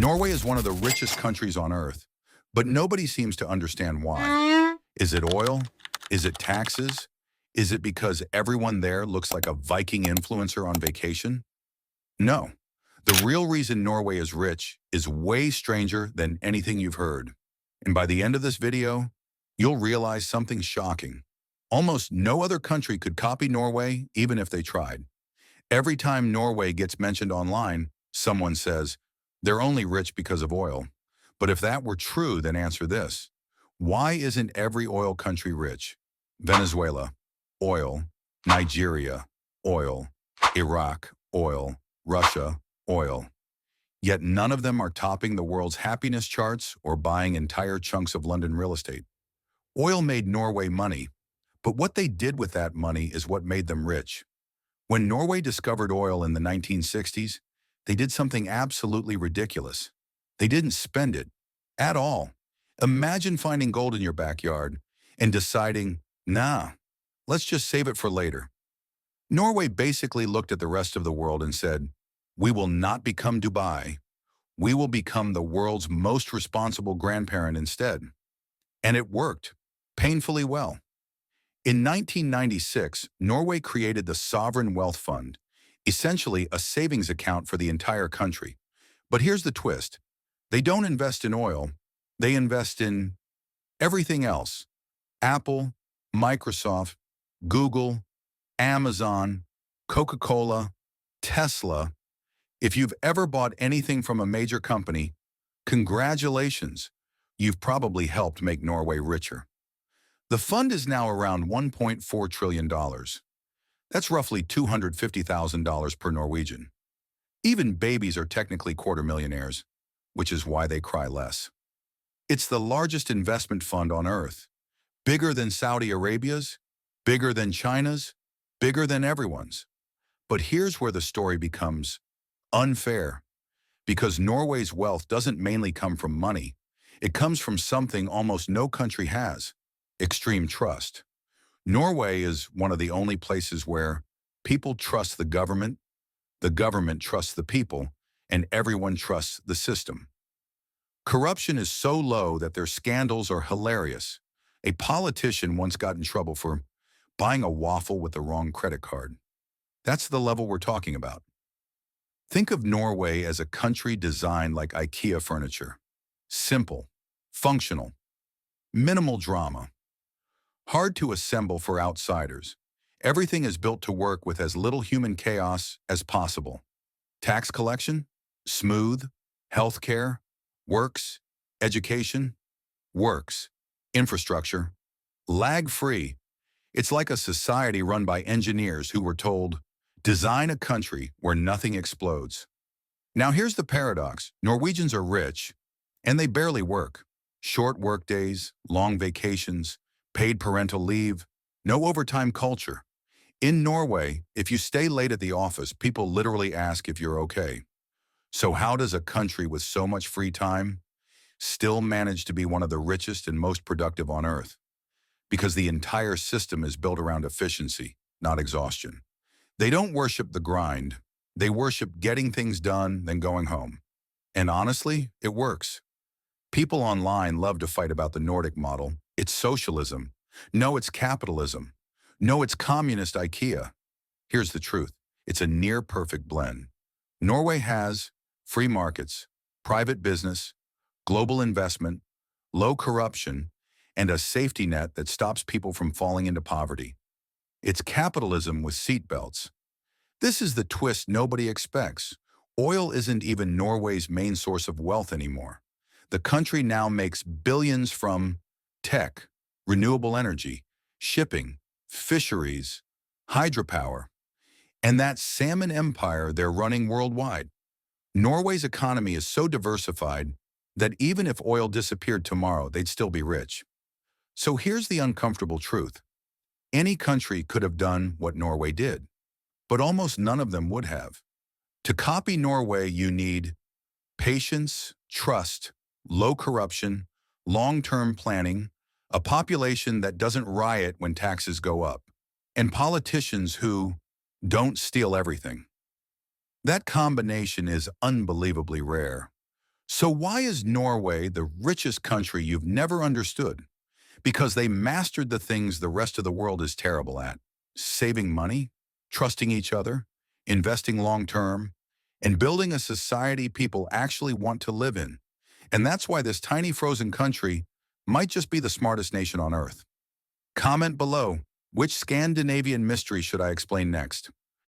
Norway is one of the richest countries on Earth, but nobody seems to understand why. Is it oil? Is it taxes? Is it because everyone there looks like a Viking influencer on vacation? No. The real reason Norway is rich is way stranger than anything you've heard. And by the end of this video, you'll realize something shocking. Almost no other country could copy Norway, even if they tried. Every time Norway gets mentioned online, someone says, they're only rich because of oil. But if that were true, then answer this. Why isn't every oil country rich? Venezuela, oil. Nigeria, oil. Iraq, oil. Russia, oil. Yet none of them are topping the world's happiness charts or buying entire chunks of London real estate. Oil made Norway money, but what they did with that money is what made them rich. When Norway discovered oil in the 1960s, they did something absolutely ridiculous. They didn't spend it at all. Imagine finding gold in your backyard and deciding, nah, let's just save it for later. Norway basically looked at the rest of the world and said, we will not become Dubai. We will become the world's most responsible grandparent instead. And it worked, painfully well. In 1996, Norway created the Sovereign Wealth Fund, essentially a savings account for the entire country. But here's the twist. They don't invest in oil. They invest in everything else. Apple, Microsoft, Google, Amazon, Coca-Cola, Tesla. If you've ever bought anything from a major company, congratulations. You've probably helped make Norway richer. The fund is now around $1.4 trillion. That's roughly $250,000 per Norwegian. Even babies are technically quarter millionaires, which is why they cry less. It's the largest investment fund on Earth. Bigger than Saudi Arabia's, bigger than China's, bigger than everyone's. But here's where the story becomes unfair. Because Norway's wealth doesn't mainly come from money. It comes from something almost no country has: extreme trust. Norway is one of the only places where people trust the government trusts the people, and everyone trusts the system. Corruption is so low that their scandals are hilarious. A politician once got in trouble for buying a waffle with the wrong credit card. That's the level we're talking about. Think of Norway as a country designed like IKEA furniture. Simple, functional, minimal drama. Hard to assemble for outsiders. Everything is built to work with as little human chaos as possible. Tax collection? Smooth. Healthcare? Works. Education? Works. Infrastructure? Lag-free. It's like a society run by engineers who were told, design a country where nothing explodes. Now here's the paradox. Norwegians are rich, and they barely work. Short work days, long vacations, paid parental leave, no overtime culture. In Norway, if you stay late at the office, people literally ask if you're okay. So how does a country with so much free time still manage to be one of the richest and most productive on Earth? Because the entire system is built around efficiency, not exhaustion. They don't worship the grind. They worship getting things done, then going home. And honestly, it works. People online love to fight about the Nordic model. It's socialism. No, it's capitalism. No, it's communist IKEA. Here's the truth. It's a near-perfect blend. Norway has free markets, private business, global investment, low corruption, and a safety net that stops people from falling into poverty. It's capitalism with seatbelts. This is the twist nobody expects. Oil isn't even Norway's main source of wealth anymore. The country now makes billions from tech, renewable energy, shipping, fisheries, hydropower, and that salmon empire they're running worldwide. Norway's economy is so diversified that even if oil disappeared tomorrow, they'd still be rich. So here's the uncomfortable truth. Any country could have done what Norway did, but almost none of them would have. To copy Norway, you need patience, trust, low corruption, long-term planning, a population that doesn't riot when taxes go up, and politicians who don't steal everything. That combination is unbelievably rare. So why is Norway the richest country you've never understood? Because they mastered the things the rest of the world is terrible at. Saving money, trusting each other, investing long-term, and building a society people actually want to live in. And that's why this tiny frozen country might just be the smartest nation on Earth. Comment below, which Scandinavian mystery should I explain next?